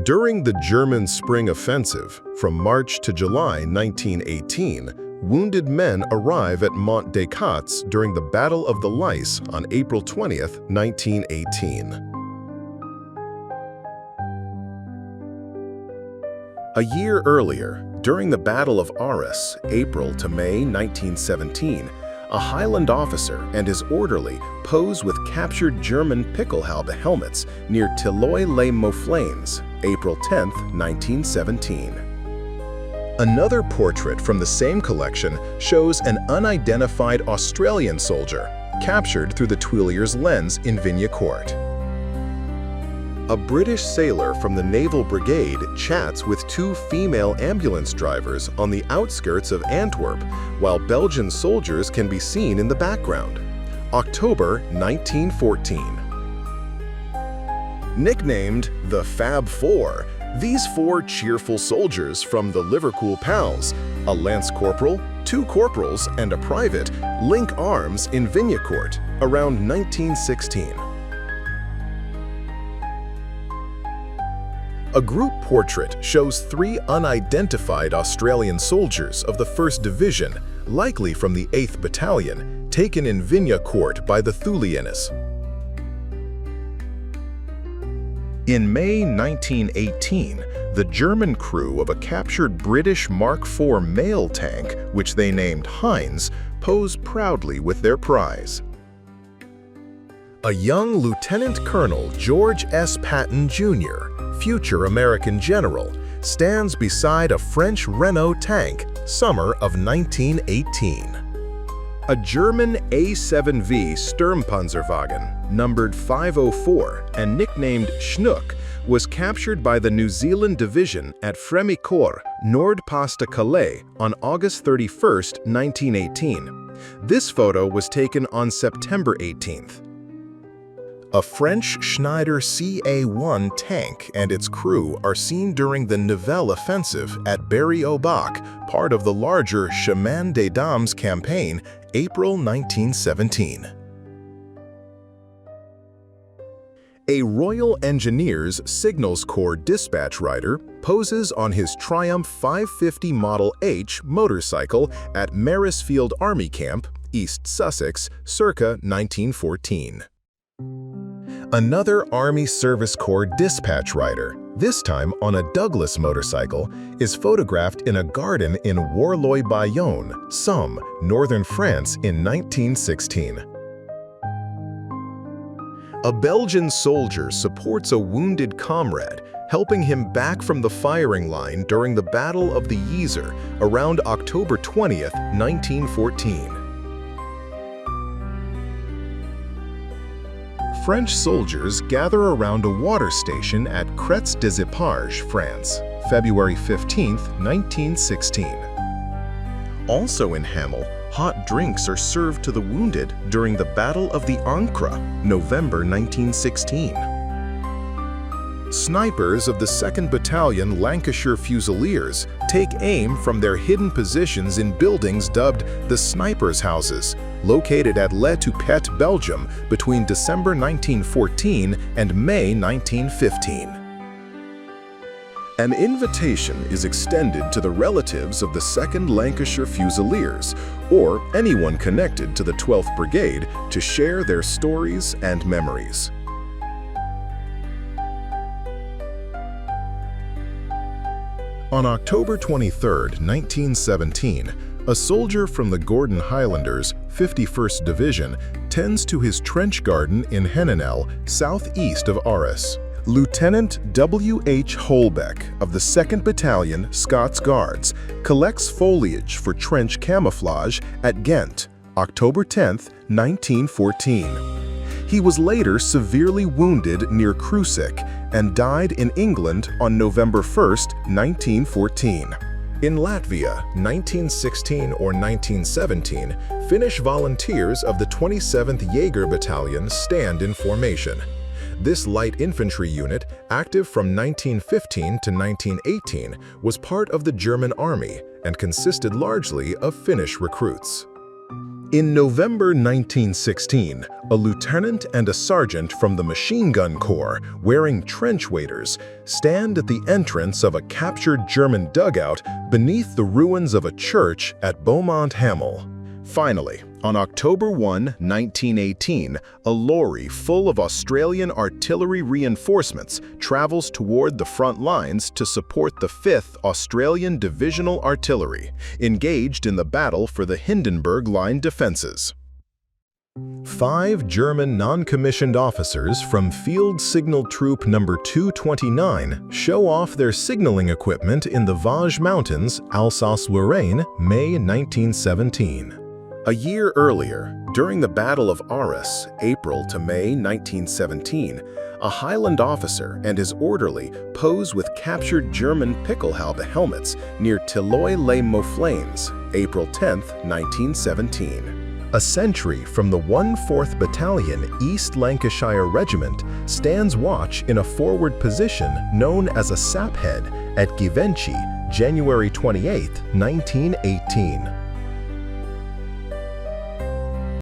During the German Spring Offensive, from March to July 1918, wounded men arrive at Mont des Cats during the Battle of the Lys on April 20, 1918. A year earlier, during the Battle of Arras, April to May 1917, a Highland officer and his orderly pose with captured German Pickelhaube helmets near Tilloy-les-Mouflons, April 10, 1917. Another portrait from the same collection shows an unidentified Australian soldier captured through the Tuileries lens in Vignacourt. A British sailor from the Naval Brigade chats with two female ambulance drivers on the outskirts of Antwerp, while Belgian soldiers can be seen in the background. October 1914. Nicknamed the Fab Four, these four cheerful soldiers from the Liverpool Pals, a lance corporal, two corporals, and a private, link arms in Vignacourt around 1916. A group portrait shows three unidentified Australian soldiers of the 1st Division, likely from the 8th Battalion, taken in Vignacourt by the Thulianis. In May 1918, the German crew of a captured British Mark IV mail tank, which they named Heinz, pose proudly with their prize. A young Lieutenant Colonel George S. Patton, Jr., future American general, stands beside a French Renault tank, summer of 1918. A German A7V Sturmpanzerwagen, numbered 504 and nicknamed Schnook, was captured by the New Zealand Division at Frémicourt, Nord-Pas-de-Calais, on August 31, 1918. This photo was taken on September 18th. A French Schneider CA-1 tank and its crew are seen during the Nivelle offensive at Berry-au-Bac, part of the larger Chemin des Dames campaign, April 1917. A Royal Engineers Signals Corps dispatch rider poses on his Triumph 550 Model H motorcycle at Marisfield Army Camp, East Sussex, circa 1914. Another Army Service Corps dispatch rider, this time on a Douglas motorcycle, is photographed in a garden in Warloy-Bayonne, Somme, northern France in 1916. A Belgian soldier supports a wounded comrade, helping him back from the firing line during the Battle of the Yser around October 20, 1914. French soldiers gather around a water station at Crêts-des-Eparges, France, February 15, 1916. Also in Hamel, hot drinks are served to the wounded during the Battle of the Ancre, November 1916. Snipers of the 2nd Battalion Lancashire Fusiliers take aim from their hidden positions in buildings dubbed the Snipers' Houses, located at Les Toupet, Belgium, between December 1914 and May 1915. An invitation is extended to the relatives of the 2nd Lancashire Fusiliers, or anyone connected to the 12th Brigade, to share their stories and memories. On October 23, 1917, a soldier from the Gordon Highlanders, 51st Division, tends to his trench garden in Henenel, southeast of Arras. Lieutenant W.H. Holbeck of the 2nd Battalion Scots Guards collects foliage for trench camouflage at Ghent, October 10, 1914. He was later severely wounded near Crucic and died in England on November 1, 1914. In Latvia, 1916 or 1917, Finnish volunteers of the 27th Jaeger Battalion stand in formation. This light infantry unit, active from 1915 to 1918, was part of the German Army and consisted largely of Finnish recruits. In November 1916, a lieutenant and a sergeant from the Machine Gun Corps, wearing trench waders, stand at the entrance of a captured German dugout beneath the ruins of a church at Beaumont-Hamel. Finally, on October 1, 1918, a lorry full of Australian artillery reinforcements travels toward the front lines to support the 5th Australian Divisional Artillery, engaged in the battle for the Hindenburg Line defenses. 5 German non-commissioned officers from Field Signal Troop No. 229 show off their signaling equipment in the Vosges Mountains, Alsace-Lorraine, May 1917. A year earlier, during the Battle of Arras, April to May 1917, a Highland officer and his orderly pose with captured German Pickelhaube helmets near Tilloy-les-Mouflaines, April 10, 1917. A sentry from the 1/4th Battalion East Lancashire Regiment stands watch in a forward position known as a saphead at Givenchy, January 28, 1918.